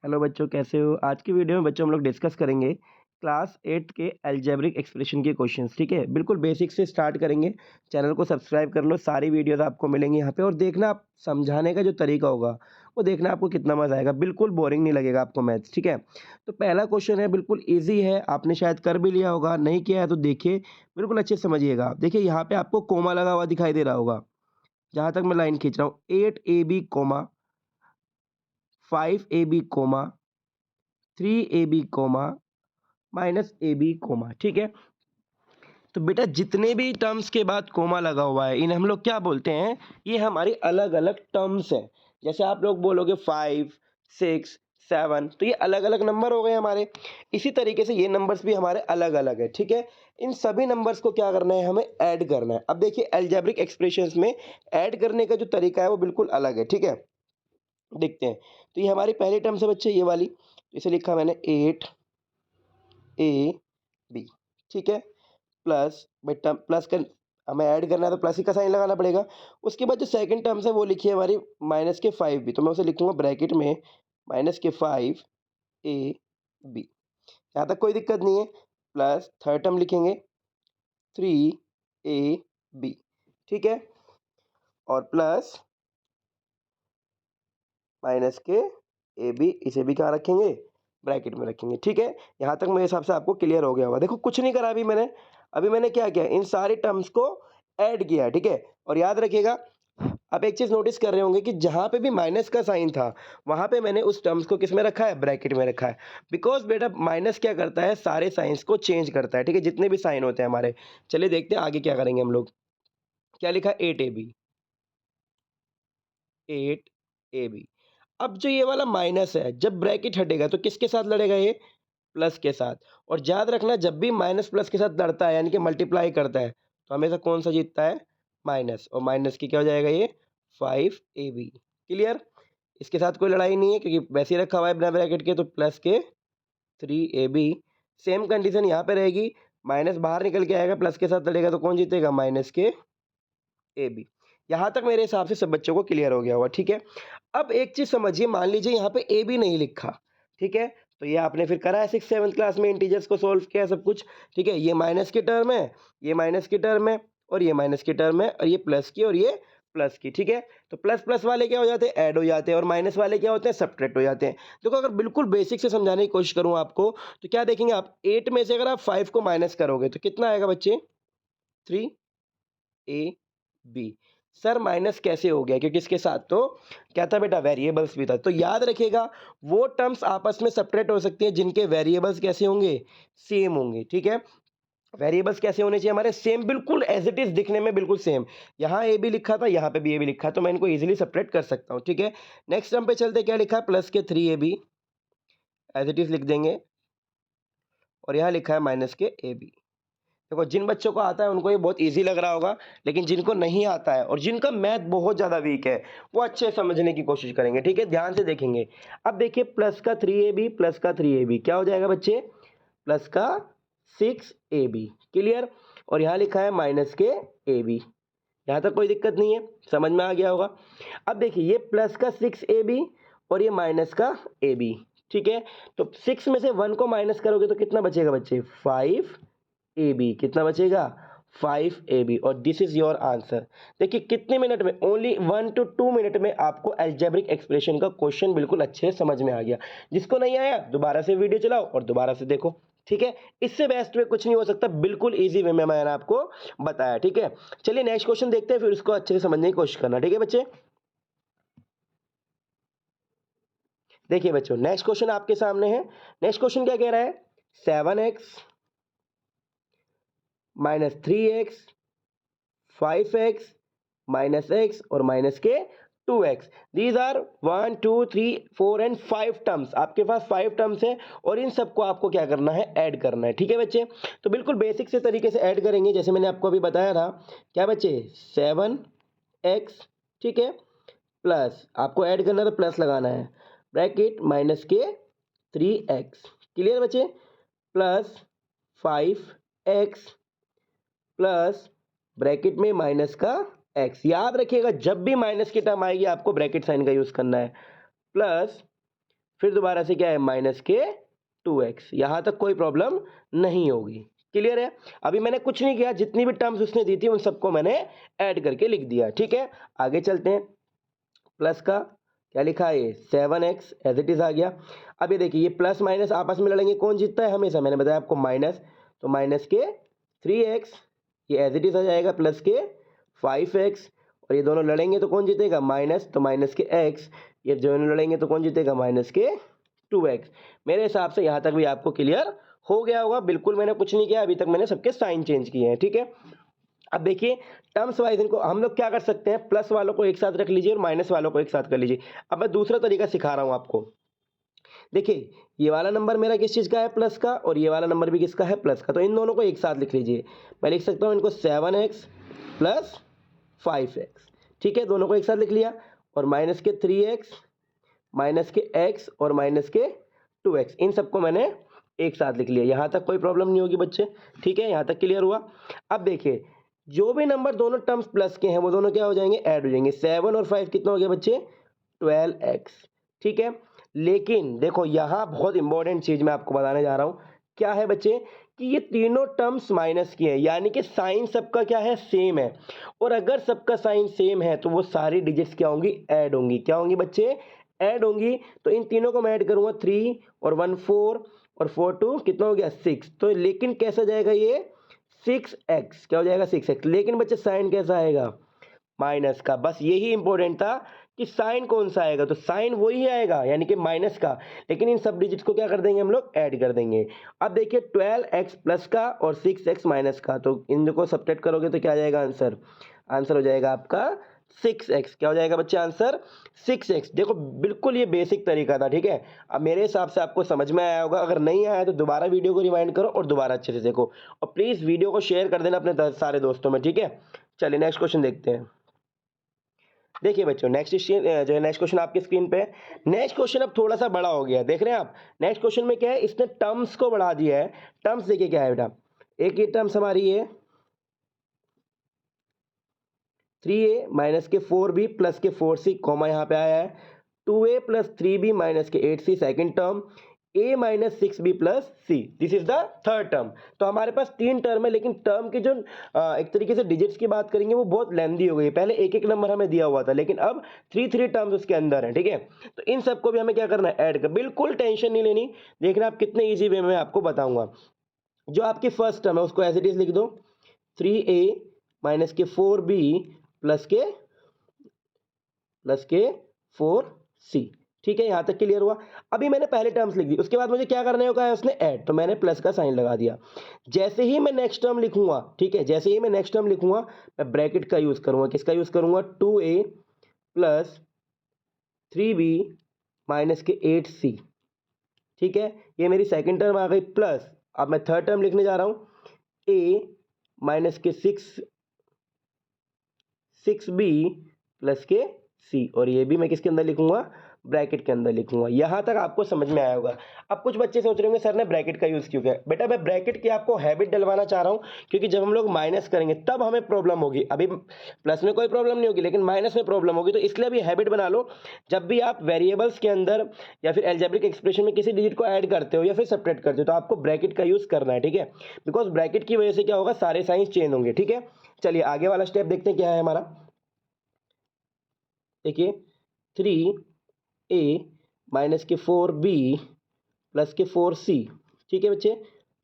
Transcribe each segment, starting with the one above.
Hello बच्चों, कैसे हो? आज की वीडियो में बच्चों हम लोग डिस्कस करेंगे क्लास 8 के अलजेब्रिक एक्सप्रेशन के क्वेश्चंस। ठीक है, बिल्कुल बेसिक से स्टार्ट करेंगे। चैनल को सब्सक्राइब कर लो, सारी वीडियोस आपको मिलेंगी यहाँ पे। और देखना, आप समझाने का जो तरीका होगा वो देखना आपको कितना मजा आएगा। बिल्कुल बोरिंग नहीं लगेगा आपको मैथ्स। ठीक है, तो पहला क्वेश्चन है, बिल्कुल ईजी है, आपने शायद कर भी लिया होगा, नहीं किया है तो देखिए, बिल्कुल अच्छे से समझिएगा। देखिए यहाँ पे आपको कोमा लगा हुआ दिखाई दे रहा होगा, जहाँ तक मैं लाइन खींच रहा हूँ। 8ab comma 5ab comma 3ab comma -ab comma. ठीक है, तो बेटा जितने भी टर्म्स के बाद कोमा लगा हुआ है, इन्हें हम लोग क्या बोलते हैं? ये हमारी अलग अलग टर्म्स हैं। जैसे आप लोग बोलोगे 5, 6, 7, तो ये अलग अलग नंबर हो गए हमारे। इसी तरीके से ये नंबर्स भी हमारे अलग अलग है। ठीक है, इन सभी नंबर्स को क्या करना है, हमें ऐड करना है। अब देखिए अलजेब्रिक एक्सप्रेशंस में ऐड करने का जो तरीका है वो बिल्कुल अलग है। ठीक है, देखते हैं। तो ये हमारी पहली टर्म्स है बच्चे, ये वाली। तो इसे लिखा मैंने 8ab। ठीक है, प्लस बेटा प्लस का हमें ऐड करना है तो प्लस ही का साइन लगाना पड़ेगा। उसके बाद जो सेकंड टर्म्स है वो लिखी है हमारी माइनस के 5 भी, तो मैं उसे लिखूंगा ब्रैकेट में माइनस के 5 ए बी। यहाँ तक कोई दिक्कत नहीं है। प्लस थर्ड टर्म लिखेंगे 3ab। ठीक है, और प्लस माइनस के ए बी, इसे भी कहाँ रखेंगे? ब्रैकेट में रखेंगे। ठीक है, यहाँ तक मेरे हिसाब से आपको क्लियर हो गया होगा। देखो कुछ नहीं करा अभी मैंने क्या किया, इन सारे टर्म्स को ऐड किया है। ठीक है, और याद रखिएगा, आप एक चीज नोटिस कर रहे होंगे कि जहां पे भी माइनस का साइन था वहां पे मैंने उस टर्म्स को किस में रखा है? ब्रैकेट में रखा है। बिकॉज बेटा माइनस क्या करता है, सारे साइंस को चेंज करता है। ठीक है, जितने भी साइन होते हैं हमारे। चलिए देखते हैं आगे क्या करेंगे हम लोग। क्या लिखा? 8ab। 8ab। अब जो ये वाला माइनस है, जब ब्रैकेट हटेगा तो किसके साथ लड़ेगा? ये प्लस के साथ। और याद रखना, जब भी माइनस प्लस के साथ लड़ता है यानी कि मल्टीप्लाई करता है, तो हमेशा कौन सा जीतता है? माइनस। और माइनस की क्या हो जाएगा? ये 5ab। क्लियर? इसके साथ कोई लड़ाई नहीं है क्योंकि वैसे ही रखा हुआ है बिना ब्रैकेट के। तो प्लस के 3ab। सेम कंडीशन यहाँ पे रहेगी, माइनस बाहर निकल के आएगा, प्लस के साथ लड़ेगा तो कौन जीतेगा? माइनस के ए बी। यहाँ तक मेरे हिसाब से सब बच्चों को क्लियर हो गया होगा। ठीक है, अब एक चीज समझिए, मान लीजिए यहाँ पे ए बी नहीं लिखा। ठीक है, तो ये आपने फिर करा है 6th 7th क्लास में, इंटीजर्स को सोल्व किया है सब कुछ। ठीक है, ये माइनस की टर्म है, ये माइनस की टर्म है, और ये माइनस की टर्म है, और ये प्लस की, और ये प्लस की। ठीक है, तो प्लस प्लस वाले क्या हो जाते हैं? ऐड हो जाते हैं, और माइनस वाले क्या होते हैं? सब्ट्रैक्ट हो जाते हैं। देखो अगर बिल्कुल बेसिक से समझाने की कोशिश करूं आपको, तो क्या देखेंगे आप? 8 में से अगर आप 5 को माइनस करोगे तो कितना आएगा बच्चे? 3ab। सर माइनस कैसे हो गया? क्योंकि इसके साथ तो क्या था बेटा? वेरिएबल्स भी था। तो याद रखिएगा, वो टर्म्स आपस में सेपरेट हो सकती है जिनके वेरिएबल्स कैसे होंगे? सेम होंगे। ठीक है, वेरिएबल्स कैसे होने चाहिए हमारे? सेम, बिल्कुल एज इट इज दिखने में बिल्कुल सेम। यहाँ ए बी लिखा था, यहाँ पे भी ए बी लिखा है, तो मैं इनको इजीली सेपरेट कर सकता हूँ। ठीक है, नेक्स्ट टर्म पे चलते, क्या लिखा है? प्लस के 3ab, एज इट इज लिख देंगे, और यहाँ लिखा है माइनस के ए बी। देखो जिन बच्चों को आता है उनको ये बहुत इजी लग रहा होगा, लेकिन जिनको नहीं आता है और जिनका मैथ बहुत ज़्यादा वीक है, वो अच्छे से समझने की कोशिश करेंगे। ठीक है, ध्यान से देखेंगे। अब देखिए, प्लस का 3ab प्लस का 3ab क्या हो जाएगा बच्चे? प्लस का 6ab। क्लियर? और यहाँ लिखा है माइनस के ab। यहाँ तक कोई दिक्कत नहीं है, समझ में आ गया होगा। अब देखिए, ये प्लस का 6ab और ये माइनस का ab। ठीक है, तो 6 में से 1 को माइनस करोगे तो कितना बचेगा बच्चे? 5ab। कितना बचेगा? 5ab। और दिस इज योर आंसर। देखिए कितने मिनट में, ओनली 1 to 2 मिनट में आपको अलजेब्रिक एक्सप्रेशन का क्वेश्चन बिल्कुल अच्छे से समझ में आ गया। जिसको नहीं आया दोबारा से वीडियो चलाओ और दोबारा से देखो। ठीक है, इससे बेस्ट वे कुछ नहीं हो सकता, बिल्कुल इजी वे में मैंने आपको बताया। ठीक है, चलिए नेक्स्ट क्वेश्चन देखते हैं, फिर उसको अच्छे से समझने की कोशिश करना। ठीक है बच्चे, देखिए बच्चों नेक्स्ट क्वेश्चन आपके सामने है। नेक्स्ट क्वेश्चन क्या कह रहा है? 7x -3x 5x -x और माइनस के 2x। These are 1 2 3 4 and 5 terms. आपके पास 5 टर्म्स है और इन सबको आपको क्या करना है? ऐड करना है। ठीक है बच्चे, तो बिल्कुल बेसिक से तरीके से ऐड करेंगे, जैसे मैंने आपको अभी बताया था। क्या बच्चे? 7x। ठीक है, प्लस आपको ऐड करना है तो प्लस लगाना है, ब्रैकेट माइनस के 3x। क्लियर बच्चे? प्लस 5x प्लस ब्रैकेट में माइनस का x। याद रखिएगा, जब भी माइनस की टर्म आएगी आपको ब्रैकेट साइन का यूज करना है। प्लस फिर दोबारा से क्या है माइनस के 2x, यहाँ तक कोई प्रॉब्लम नहीं होगी। क्लियर है? अभी मैंने कुछ नहीं किया, जितनी भी टर्म्स उसने दी थी उन सबको मैंने ऐड करके लिख दिया। ठीक है, आगे चलते हैं। प्लस का क्या लिखा है ये 7x एज इट इज आ गया। अब ये देखिए ये प्लस माइनस आपस में लड़ेंगे, कौन जीतता है हमेशा, मैंने बताया आपको माइनस, तो माइनस के 3x ये एज इट इज आ जाएगा प्लस के 5x, और ये दोनों लड़ेंगे तो कौन जीतेगा माइनस, तो माइनस के x, ये दोनों लड़ेंगे तो कौन जीतेगा माइनस के 2x। मेरे हिसाब से यहाँ तक भी आपको क्लियर हो गया होगा। बिल्कुल मैंने कुछ नहीं किया, अभी तक मैंने सबके साइन चेंज किए हैं। ठीक है, अब देखिए टर्म्स वाइज इनको हम लोग क्या कर सकते हैं, प्लस वालों को एक साथ रख लीजिए और माइनस वालों को एक साथ कर लीजिए। अब मैं दूसरा तरीका सिखा रहा हूं आपको। देखिए ये वाला नंबर मेरा किस चीज़ का है, प्लस का, और ये वाला नंबर भी किसका है, प्लस का। तो इन दोनों को एक साथ लिख लीजिए। मैं लिख सकता हूँ इनको 7x प्लस 5x। ठीक है, दोनों को एक साथ लिख लिया। और माइनस के 3x, माइनस के x और माइनस के 2x, इन सबको मैंने एक साथ लिख लिया। यहाँ तक कोई प्रॉब्लम नहीं होगी बच्चे। ठीक है, यहाँ तक क्लियर हुआ। अब देखिए जो भी नंबर दोनों टर्म्स प्लस के हैं वो दोनों क्या हो जाएंगे, ऐड हो जाएंगे। 7 और 5 कितना हो गया बच्चे, 12x। ठीक है, लेकिन देखो यहाँ बहुत इंपॉर्टेंट चीज मैं आपको बताने जा रहा हूँ। क्या है बच्चे कि ये तीनों टर्म्स माइनस की है, यानी कि साइन सबका क्या है, सेम है। और अगर सबका साइन सेम है तो वो सारी डिजिट्स क्या होंगी, ऐड होंगी। क्या होंगी बच्चे, ऐड होंगी। तो इन तीनों को मैं ऐड करूंगा, 3 और 1 4 और 4 2 कितना हो गया 6। तो लेकिन कैसा जाएगा ये 6x, क्या हो जाएगा 6x। लेकिन बच्चे साइन कैसा आएगा, माइनस का। बस यही इंपॉर्टेंट था कि साइन कौन सा आएगा, तो साइन वही आएगा यानी कि माइनस का, लेकिन इन सब डिजिट्स को क्या कर देंगे हम लोग, ऐड कर देंगे। अब देखिए 12x प्लस का और 6x माइनस का, तो इन को सब्ट्रैक्ट करोगे तो क्या आ जाएगा आंसर, आंसर हो जाएगा आपका 6x। क्या हो जाएगा बच्चे आंसर 6x। देखो बिल्कुल ये बेसिक तरीका था। ठीक है, अब मेरे हिसाब से आपको समझ में आया होगा। अगर नहीं आया तो दोबारा वीडियो को रिवाइंड करो और दोबारा अच्छे से देखो, और प्लीज वीडियो को शेयर कर देना अपने सारे दोस्तों में। ठीक है, चलिए नेक्स्ट क्वेश्चन देखते हैं। देखिए बच्चों नेक्स्ट जो है नेक्स्ट क्वेश्चन आपकी स्क्रीन पे है। नेक्स्ट क्वेश्चन अब थोड़ा सा बड़ा हो गया, देख रहे हैं आप। नेक्स्ट क्वेश्चन में क्या है, इसने टर्म्स को बढ़ा दिया है। टर्म्स देखिए क्या है बेटा, एक ये टर्म्स हमारी है 3a माइनस के 4b प्लस के 4c, कॉमा यहाँ पे आया है 2a प्लस 3b माइनस के 8c second term, a minus 6b plus c, this is the third term. तो हमारे पास तीन टर्म है, लेकिन टर्म की जो एक तरीके से डिजिट्स की बात करेंगे वो बहुत लेंदी हो गई। पहले एक एक नंबर हमें दिया हुआ था, लेकिन अब 3 टर्म्स उसके अंदर है। ठीक है, तो इन सबको भी हमें क्या करना है, ऐड कर। बिल्कुल टेंशन नहीं लेनी, देखना आप कितने ईजी वे में आपको बताऊंगा। जो आपकी फर्स्ट टर्म है उसको एज इट इज लिख दो, 3a माइनस के 4b प्लस के 4c। ठीक है, यहां तक क्लियर हुआ। अभी मैंने पहले टर्म्स लिख दी, उसके बाद मुझे क्या करना है उसने ऐड, तो मैंने प्लस का साइन लगा दिया। जैसे ही मैं नेक्स्ट टर्म लिखूंगा, ठीक है, जैसे ही मैं नेक्स्ट टर्म लिखूंगा मैं ब्रैकेट का यूज करूंगा। किसका यूज करूंगा, 2a प्लस 3b माइनस के 8c। ठीक है, ये मेरी सेकेंड टर्म आ गई, प्लस अब मैं थर्ड टर्म लिखने जा रहा हूं, a माइनस के 6b प्लस के c, और ये भी मैं किसके अंदर लिखूंगा, ब्रैकेट के अंदर लिखूंगा। यहां तक आपको समझ में आया होगा। अब कुछ बच्चे सोच रहे होंगे सर ने ब्रैकेट का यूज क्यों किया। बेटा मैं ब्रैकेट की आपको हैबिट डलवाना चाह रहा हूं, क्योंकि जब हम लोग माइनस करेंगे तब हमें प्रॉब्लम होगी। अभी प्लस में कोई प्रॉब्लम नहीं होगी, लेकिन माइनस में प्रॉब्लम होगी। तो इसलिए अभी हैबिट बना लो, जब भी आप वेरिएबल्स के अंदर या फिर अलजेब्रिक एक्सप्रेशन में किसी डिजिट को ऐड करते हो या फिर सब्ट्रैक्ट करते हो तो आपको ब्रैकेट का यूज करना है। ठीक है, बिकॉज ब्रैकेट की वजह से क्या होगा, सारे साइंस चेंज होंगे। ठीक है, चलिए आगे वाला स्टेप देखते हैं क्या है हमारा। देखिए 3a माइनस के 4b प्लस के 4c। ठीक है बच्चे,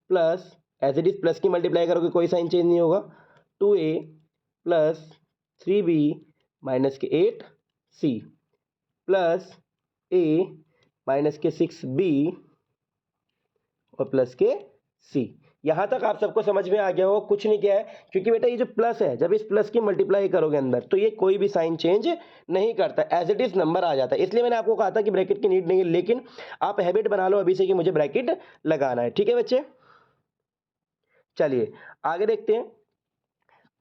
plus as it is plus की मल्टीप्लाई करोगे कोई साइन चेंज नहीं होगा, 2a प्लस 3b माइनस के 8c प्लस a माइनस के 6b और प्लस के c। यहां तक आप सबको समझ में आ गया हो, कुछ नहीं किया है। क्योंकि बेटा ये जो प्लस है, जब इस प्लस की मल्टीप्लाई करोगे अंदर तो ये कोई भी साइन चेंज नहीं करता, एज इट इज नंबर आ जाता है। इसलिए मैंने आपको कहा था कि ब्रैकेट की नीड नहीं है, लेकिन आप हैबिट बना लो अभी से कि मुझे ब्रैकेट लगाना है। ठीक है बच्चे, चलिए आगे देखते हैं।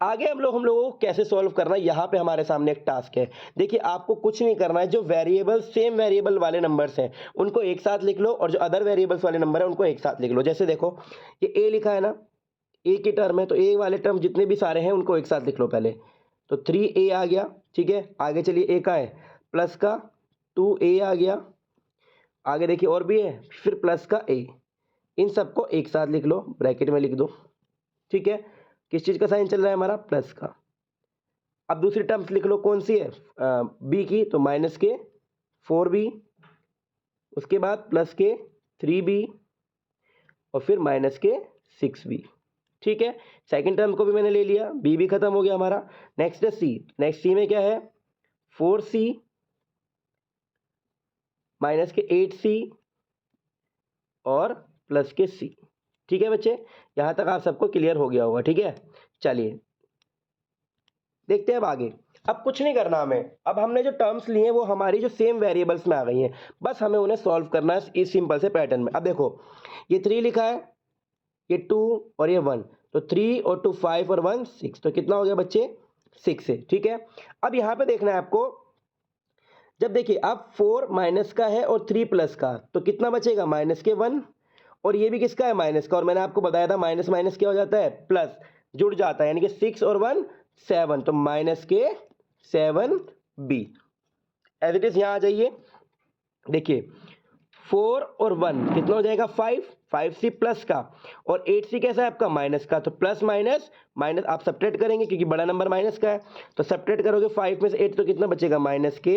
आगे हम लोगों को कैसे सॉल्व करना है, यहाँ पे हमारे सामने एक टास्क है। देखिए आपको कुछ नहीं करना है, जो वेरिएबल सेम वेरिएबल वाले नंबर्स हैं उनको एक साथ लिख लो, और जो अदर वेरिएबल्स वाले नंबर है उनको एक साथ लिख लो। जैसे देखो ये a लिखा है ना, a की टर्म है, तो a वाले टर्म जितने भी सारे हैं उनको एक साथ लिख लो पहले। तो 3a आ गया। ठीक है, आगे चलिए a का है प्लस का 2a आ गया, आगे देखिए और भी है, फिर प्लस का ए, इन सबको एक साथ लिख लो, ब्रैकेट में लिख दो, ठीक है। किस चीज़ का साइन चल रहा है हमारा, प्लस का। अब दूसरी टर्म्स लिख लो, कौन सी है, बी की, तो माइनस के 4b, उसके बाद प्लस के 3b और फिर माइनस के 6b, ठीक है। सेकंड टर्म को भी मैंने ले लिया, बी भी खत्म हो गया हमारा। नेक्स्ट है सी, नेक्स्ट सी में क्या है, 4c माइनस के 8c और प्लस के c, ठीक है बच्चे। यहाँ तक आप सबको क्लियर हो गया होगा, ठीक है। चलिए देखते हैं अब आगे। अब कुछ नहीं करना हमें, अब हमने जो टर्म्स लिए हैं वो हमारी जो सेम वेरिएबल्स में आ गई हैं, बस हमें उन्हें सॉल्व करना है इस सिंपल से पैटर्न में। अब देखो ये 3 लिखा है, ये 2 और ये 1, तो 3 और 2 5 और 1 6, तो कितना हो गया बच्चे, 6 है, ठीक है। अब यहाँ पे देखना है आपको, जब देखिए अब 4 माइनस का है और 3 प्लस का, तो कितना बचेगा, माइनस के 1, और ये भी किसका है, माइनस का, और मैंने आपको बताया था माइनस माइनस क्या हो जाता है, प्लस, जुड़ जाता है, यानी कि 6 और 1 7, तो माइनस के 7b। एज इट इज यहाँ आ जाइए, देखिए 4 और 1 कितना हो जाएगा, 5c प्लस का, और 8c कैसा है आपका, माइनस का, तो प्लस माइनस माइनस आप सब्ट्रैक्ट करेंगे क्योंकि बड़ा नंबर माइनस का है, तो सब्ट्रैक्ट करोगे 5 में से 8, तो कितना बचेगा, माइनस के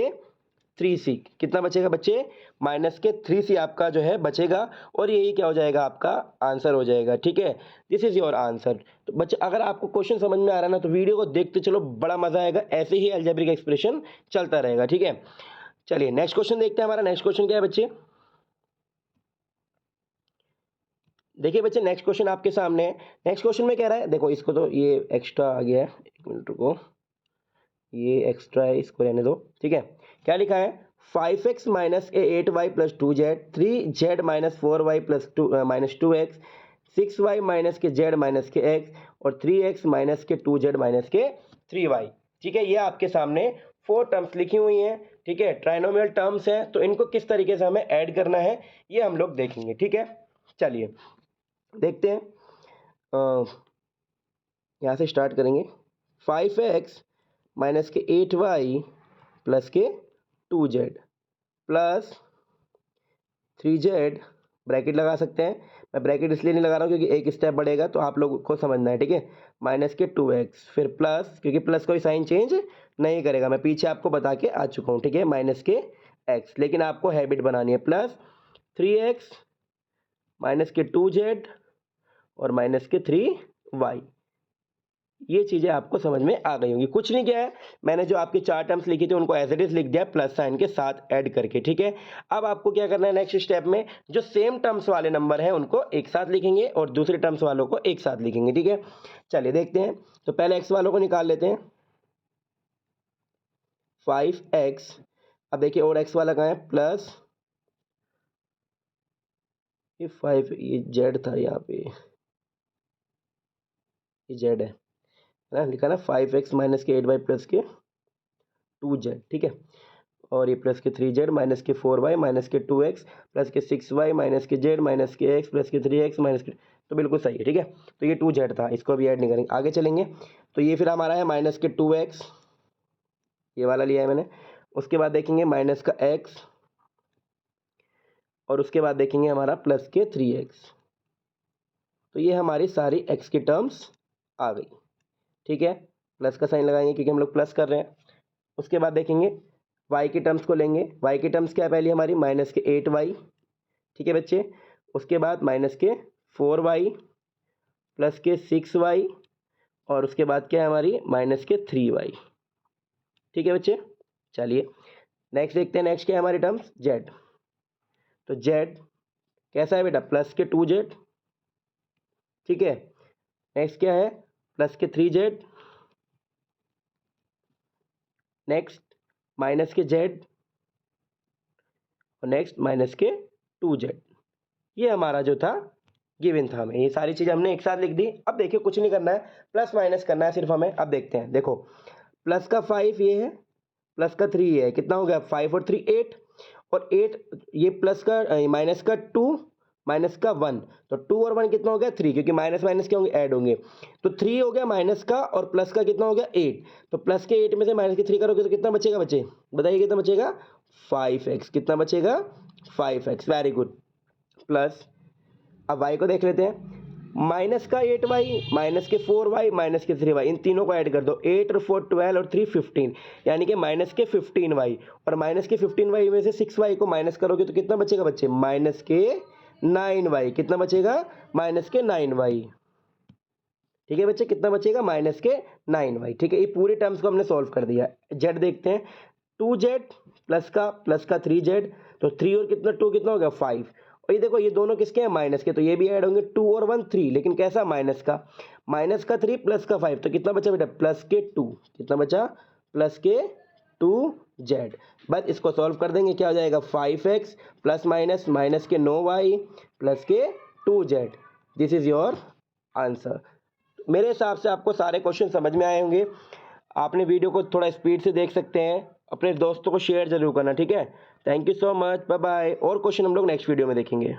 3c, कितना बचेगा बच्चे, माइनस के 3c आपका जो है बचेगा, और यही क्या हो जाएगा, आपका आंसर हो जाएगा, ठीक है। This is your answer. तो बच्चे अगर आपको क्वेश्चन समझ में आ रहा है ना, तो वीडियो को देखते चलो, बड़ा मजा आएगा, ऐसे ही अलजेब्रिक एक्सप्रेशन चलता रहेगा, ठीक है। चलिए नेक्स्ट क्वेश्चन देखते हैं। हमारा नेक्स्ट क्वेश्चन क्या है बच्चे, देखिए बच्चे नेक्स्ट क्वेश्चन आपके सामने है। नेक्स्ट क्वेश्चन में कह रहा है, देखो इसको तो ये एक्स्ट्रा आ गया है, एक मिनट रुको, ये एक्स्ट्रा है, इसको रहने दो, ठीक है। क्या लिखा है, 5x माइनस ए 8y plus 2z, 3z minus 4y plus minus 2x, 6y minus के z माइनस के x और 3x माइनस के 2z माइनस के 3y, ठीक है। ये आपके सामने 4 टर्म्स लिखी हुई हैं, ठीक है, ट्राइनोमियल टर्म्स हैं, तो इनको किस तरीके से हमें ऐड करना है ये हम लोग देखेंगे, ठीक है। चलिए देखते हैं, यहाँ से स्टार्ट करेंगे। 5x माइनस के 8y प्लस के 2z प्लस 3z, ब्रैकेट लगा सकते हैं, मैं ब्रैकेट इसलिए नहीं लगा रहा हूँ क्योंकि एक स्टेप बढ़ेगा तो आप लोग को समझना है, ठीक है। माइनस के 2x, फिर प्लस, क्योंकि प्लस कोई साइन चेंज नहीं करेगा, मैं पीछे आपको बता के आ चुका हूँ, ठीक है, माइनस के x, लेकिन आपको हैबिट बनानी है, प्लस 3x माइनस के 2z और माइनस के 3y। ये चीज़ें आपको समझ में आ गई होंगी। कुछ नहीं किया है, मैंने जो आपके 4 टर्म्स लिखी थी उनको एज इट इज लिख दिया प्लस साइन के साथ ऐड करके, ठीक है। अब आपको क्या करना है, नेक्स्ट स्टेप में जो सेम टर्म्स वाले नंबर हैं उनको एक साथ लिखेंगे और दूसरे टर्म्स वालों को एक साथ लिखेंगे, ठीक है। चलिए देखते हैं, तो पहले एक्स वालों को निकाल लेते हैं, 5x, अब देखिए और एक्स वाला कहाँ है, प्लस ये 5, ये जेड था, यहाँ पे ये जेड है ना, लिखा ना 5x माइनस के 8y प्लस के 2z, ठीक है, और ये प्लस के 3z माइनस के 4y माइनस के 2x प्लस के 6y माइनस के z माइनस के x प्लस के 3x माइनस के, तो बिल्कुल सही है, ठीक है। तो ये 2z था, इसको अभी ऐड नहीं करेंगे, आगे चलेंगे। तो ये फिर हमारा है माइनस के 2x, ये वाला लिया है मैंने, उसके बाद देखेंगे माइनस का x, और उसके बाद देखेंगे हमारा प्लस के 3x। तो ये हमारी सारी x की टर्म्स आ गई, ठीक है। प्लस का साइन लगाएंगे क्योंकि हम लोग प्लस कर रहे हैं। उसके बाद देखेंगे y की टर्म्स को लेंगे, y की टर्म्स क्या है, पहली हमारी माइनस के 8y, ठीक है बच्चे, उसके बाद माइनस के 4y प्लस के 6y और उसके बाद क्या है हमारी माइनस के 3y, ठीक है बच्चे। चलिए नेक्स्ट देखते हैं, नेक्स्ट क्या है हमारी टर्म्स, z, तो z कैसा है बेटा, प्लस के 2z, ठीक है। नेक्स्ट क्या है, प्लस के 3z, नेक्स्ट माइनस के z और नेक्स्ट माइनस के 2z। ये हमारा जो था गिवन था, हमें ये सारी चीज़ हमने एक साथ लिख दी। अब देखिए कुछ नहीं करना है, प्लस माइनस करना है सिर्फ हमें। अब देखते हैं, देखो प्लस का 5 ये है, प्लस का 3 ये है, कितना हो गया, 5 और 3 8, और 8 ये प्लस का माइनस का 2 माइनस का 1, तो 2 और 1 कितना हो गया 3, क्योंकि माइनस माइनस क्या होंगे, ऐड होंगे, तो 3 हो गया माइनस का, और प्लस का कितना हो गया 8, तो प्लस के 8 में से माइनस के 3 करोगे तो कितना बचेगा बच्चे, बताइए कितना बचेगा, 5x, कितना बचेगा 5x, वेरी गुड। प्लस अब y को देख लेते हैं, माइनस का 8y, माइनस के 4y, माइनस के 3y, इन तीनों को ऐड कर दो, 8 और 4 12 और 3 15, यानी कि माइनस के 15y, और माइनस के 15y में से 6y को माइनस करोगे तो कितना बचेगा बच्चे, माइनस के 9y, कितना बचेगा, माइनस के 9y। ठीक है बच्चे, कितना बचेगा, माइनस के 9y। ठीक है, ये पूरे टर्म्स को हमने सॉल्व कर दिया। z देखते हैं, 2z प्लस का 3z, तो 3 और कितना 2 कितना हो गया 5, और ये देखो ये दोनों किसके हैं, माइनस के, तो ये भी ऐड होंगे, 2 और 1 3, लेकिन कैसा, माइनस का 3 प्लस का 5, तो कितना बचा बेटा, प्लस के 2, कितना बचा, प्लस के 2z। बस इसको सॉल्व कर देंगे, क्या हो जाएगा 5x प्लस माइनस माइनस के 9y प्लस के 2z। This is your answer. मेरे हिसाब से आपको सारे क्वेश्चन समझ में आए होंगे। आपने वीडियो को थोड़ा स्पीड से देख सकते हैं, अपने दोस्तों को शेयर जरूर करना, ठीक है। Thank you so much, bye bye. और क्वेश्चन हम लोग नेक्स्ट वीडियो में देखेंगे।